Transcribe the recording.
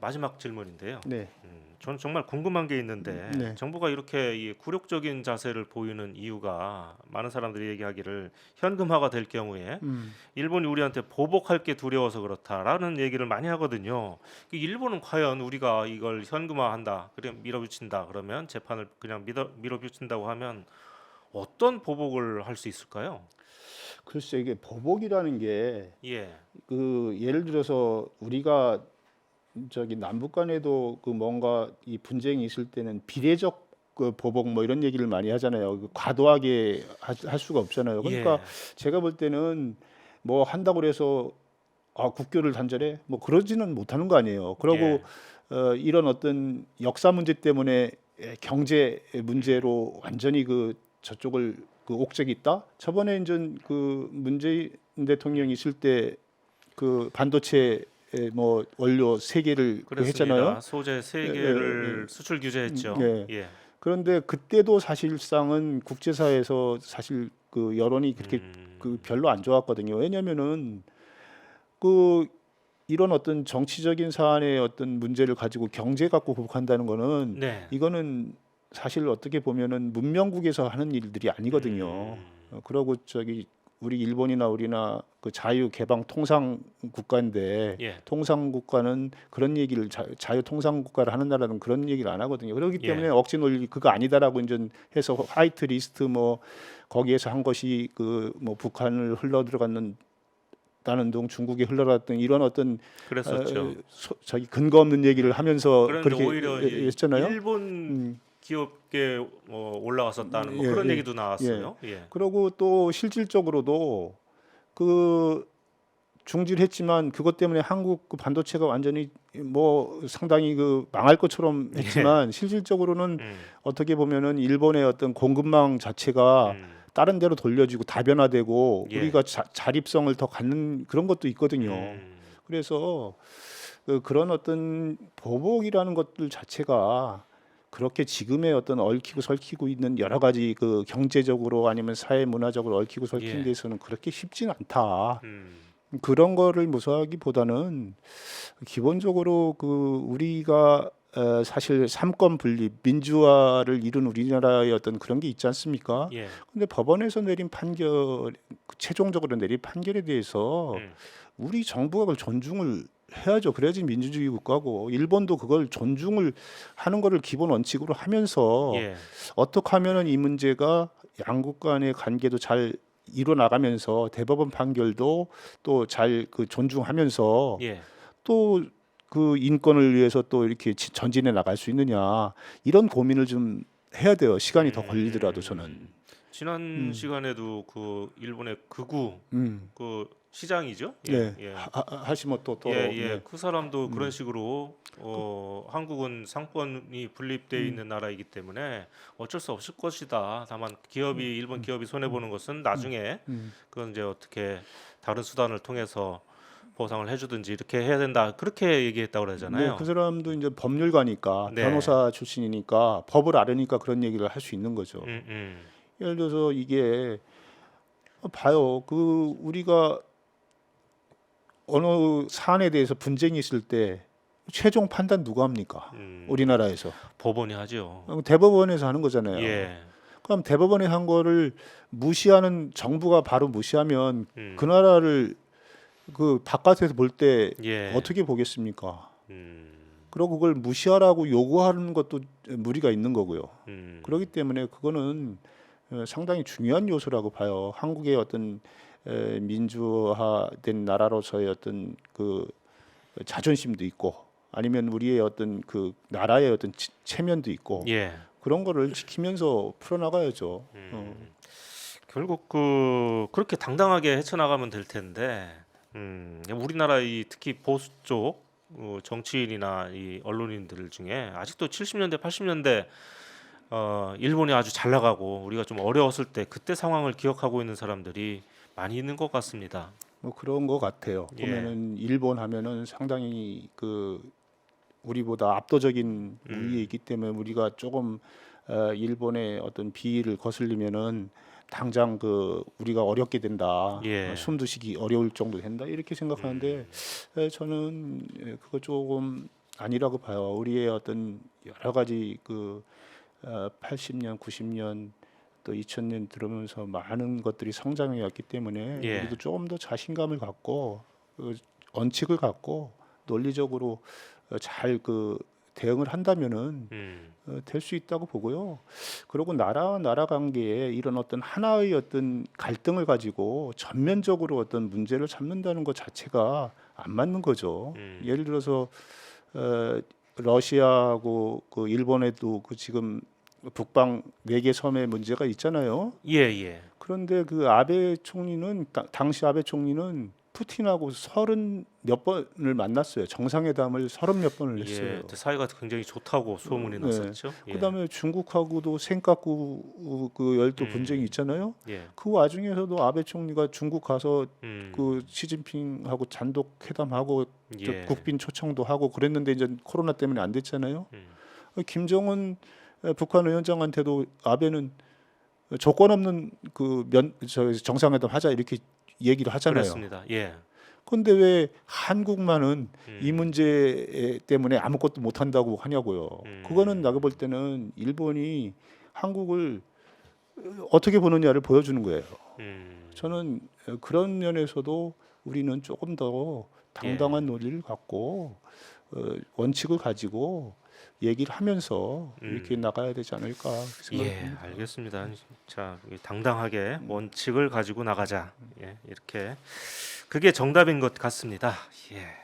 마지막 질문인데요. 네. 저는 정말 궁금한 게 있는데 네. 정부가 이렇게 이 굴욕적인 자세를 보이는 이유가 많은 사람들이 얘기하기를 현금화가 될 경우에 음. 일본이 우리한테 보복할 게 두려워서 그렇다라는 얘기를 많이 하거든요. 일본은 과연 우리가 이걸 현금화한다, 그냥 밀어붙인다 그러면 재판을 그냥 밀어붙인다고 하면 어떤 보복을 할 수 있을까요? 글쎄 이게 보복이라는 게 예, 예를 들어서 우리가 저기 남북 간에도 뭔가 이 분쟁이 있을 때는 비례적 보복 뭐 이런 얘기를 많이 하잖아요. 과도하게 할 수가 없잖아요. 그러니까 예, 제가 볼 때는 뭐 한다고 그래서 국교를 단절해 뭐 그러지는 못하는 거 아니에요. 그러고 예, 이런 어떤 역사 문제 때문에 경제 문제로 완전히 저쪽을 옥죄기 있다. 저번에 이제 문재인 대통령이 있을 때 반도체 뭐 원료 세 개를 했잖아요. 그렇습니다. 소재 예, 세 예, 예. 개를 수출 규제했죠. 예. 예, 그런데 그때도 사실상은 국제사회에서 사실 여론이 그렇게 음, 별로 안 좋았거든요. 왜냐면은 그 이런 어떤 정치적인 사안의 어떤 문제를 가지고 경제 갖고 극복한다는 거는 네, 이거는 사실 어떻게 보면은 문명국에서 하는 일들이 아니거든요. 그러고 우리 일본이나 우리나 자유 개방 통상 국가인데 예, 통상 국가는 그런 얘기를 자유 통상 국가를 하는 나라는 그런 얘기를 안 하거든요. 그렇기 때문에 예, 억지 논리 그거 아니다라고 이제 해서 화이트 리스트 뭐 거기에서 한 것이 뭐 북한을 흘러 들어갔는 다는 동 중국에 흘러갔던 이런 어떤 그랬었죠. 자기 근거 없는 얘기를 예. 하면서 그런데 그렇게 오히려 이 했잖아요. 일본 음, 기업계 올라갔었다는 뭐 예, 그런 예, 얘기도 예. 나왔어요. 예, 그리고 또 실질적으로도 그 중질했지만 그것 때문에 한국 반도체가 완전히 뭐 상당히 망할 것처럼 예, 했지만 실질적으로는 음, 어떻게 보면은 일본의 어떤 공급망 자체가 음, 다른 데로 돌려지고 다변화되고 예, 우리가 자립성을 더 갖는 그런 것도 있거든요. 음, 그래서 그런 어떤 보복이라는 것들 자체가 그렇게 지금의 어떤 얽히고 설키고 있는 여러 가지 경제적으로 아니면 사회 문화적으로 얽히고 설킨 예, 데서는 그렇게 쉽지는 않다. 음, 그런 거를 무서워하기보다는 기본적으로 우리가 사실 삼권 분립, 민주화를 이룬 우리나라의 어떤 그런 게 있지 않습니까? 예, 근데 법원에서 내린 판결, 최종적으로 내린 판결에 대해서 음, 우리 정부가 그걸 존중을 해야죠. 그래야지 민주주의 국가고 일본도 그걸 존중을 하는 거를 기본 원칙으로 하면서 예, 어떻게 하면은 이 문제가 양국 간의 관계도 잘 이뤄나가면서 대법원 판결도 또 잘 존중하면서 예, 또 인권을 위해서 또 이렇게 전진해 나갈 수 있느냐 이런 고민을 좀 해야 돼요. 시간이 더 걸리더라도 저는. 지난 음, 시간에도 일본의 극우 음, 시장이죠. 예, 네, 예. 하시모토 예, 토로, 예. 네, 그 사람도 그런 음, 식으로 한국은 상권이 분립되어 음, 있는 나라이기 때문에 어쩔 수 없을 것이다. 다만 일본 기업이 손해 음, 보는 것은 음, 나중에 음. 그건 이제 어떻게 다른 수단을 통해서 보상을 해주든지 이렇게 해야 된다. 그렇게 얘기했다고 네, 그 그러잖아요. 사람도 이제 법률가니까 네, 변호사 출신이니까 법을 알으니까 그런 얘기를 할 수 있는 거죠. 음, 음, 예를 들어서 이게 봐요. 우리가 어느 사안에 대해서 분쟁이 있을 때 최종 판단 누가 합니까? 음. 우리나라에서. 법원이 하죠. 대법원에서 하는 거잖아요. 예, 그럼 대법원에 한 거를 무시하는 정부가 바로 무시하면 그 음, 나라를 바깥에서 볼 때 예, 어떻게 보겠습니까? 음, 그리고 그걸 무시하라고 요구하는 것도 무리가 있는 거고요. 그렇기 음, 때문에 그거는 상당히 중요한 요소라고 봐요. 한국의 어떤 민주화된 나라로서의 어떤 자존심도 있고 아니면 우리의 어떤 나라의 어떤 체면도 있고 예. 그런 거를 지키면서 풀어나가야죠. 결국 그렇게 당당하게 헤쳐나가면 될 텐데, 우리나라 특히 보수 쪽 정치인이나 이 언론인들 중에 아직도 70년대, 80년대 일본이 아주 잘 나가고 우리가 좀 어려웠을 때 그때 상황을 기억하고 있는 사람들이 많이 있는 것 같습니다. 뭐 그런 거 같아요. 예, 보면은 일본 하면은 상당히 우리보다 압도적인 우위에 음, 있기 때문에 우리가 조금 일본의 어떤 비위를 거슬리면은 당장 그 우리가 어렵게 된다, 예. 숨도 쉬기 어려울 정도 된다 이렇게 생각하는데 저는 그거 조금 아니라고 봐요. 우리의 어떤 여러 가지 그 80년, 90년 또 2000년 들어오면서 많은 것들이 성장해 왔기 때문에 예. 우리도 조금 더 자신감을 갖고 그 원칙을 갖고 논리적으로 잘 그 대응을 한다면은 될 수 있다고 보고요. 그리고 나라와 나라 관계에 이런 어떤 하나의 어떤 갈등을 가지고 전면적으로 어떤 문제를 삼는다는 것 자체가 안 맞는 거죠. 예를 들어서 러시아하고 그 일본에도 그 지금 북방 4개 섬의 문제가 있잖아요. 예, 예. 그런데 그 아베 총리는 당시 아베 총리는 푸틴하고 30몇 번을 만났어요. 정상회담을 30몇 번을 예. 했어요. 그때 사이가 굉장히 좋다고 소문이 네. 났었죠. 예. 그다음에 중국하고도 센카쿠 그 열도 분쟁이 있잖아요. 예. 그 와중에서도 아베 총리가 중국 가서 음. 그 시진핑하고 단독 회담하고 저 예. 국빈 초청도 하고 그랬는데 이제 코로나 때문에 안 됐잖아요. 음. 김정은 북한 위원장한테도 아베는 조건 없는 정상회담 하자 이렇게 얘기를 하잖아요. 그렇습니다. 예. 근데 왜 한국만은 이 음. 문제 때문에 아무것도 못 한다고 하냐고요. 음. 그거는 내가 볼 때는 일본이 한국을 어떻게 보느냐를 보여주는 거예요. 저는 그런 면에서도 우리는 조금 더 당당한 논리를 갖고 원칙을 가지고 얘기를 하면서 이렇게 나가야 되지 않을까 예, 생각합니다. 알겠습니다. 자, 당당하게 원칙을 가지고 나가자. 예, 이렇게 그게 정답인 것 같습니다. 예.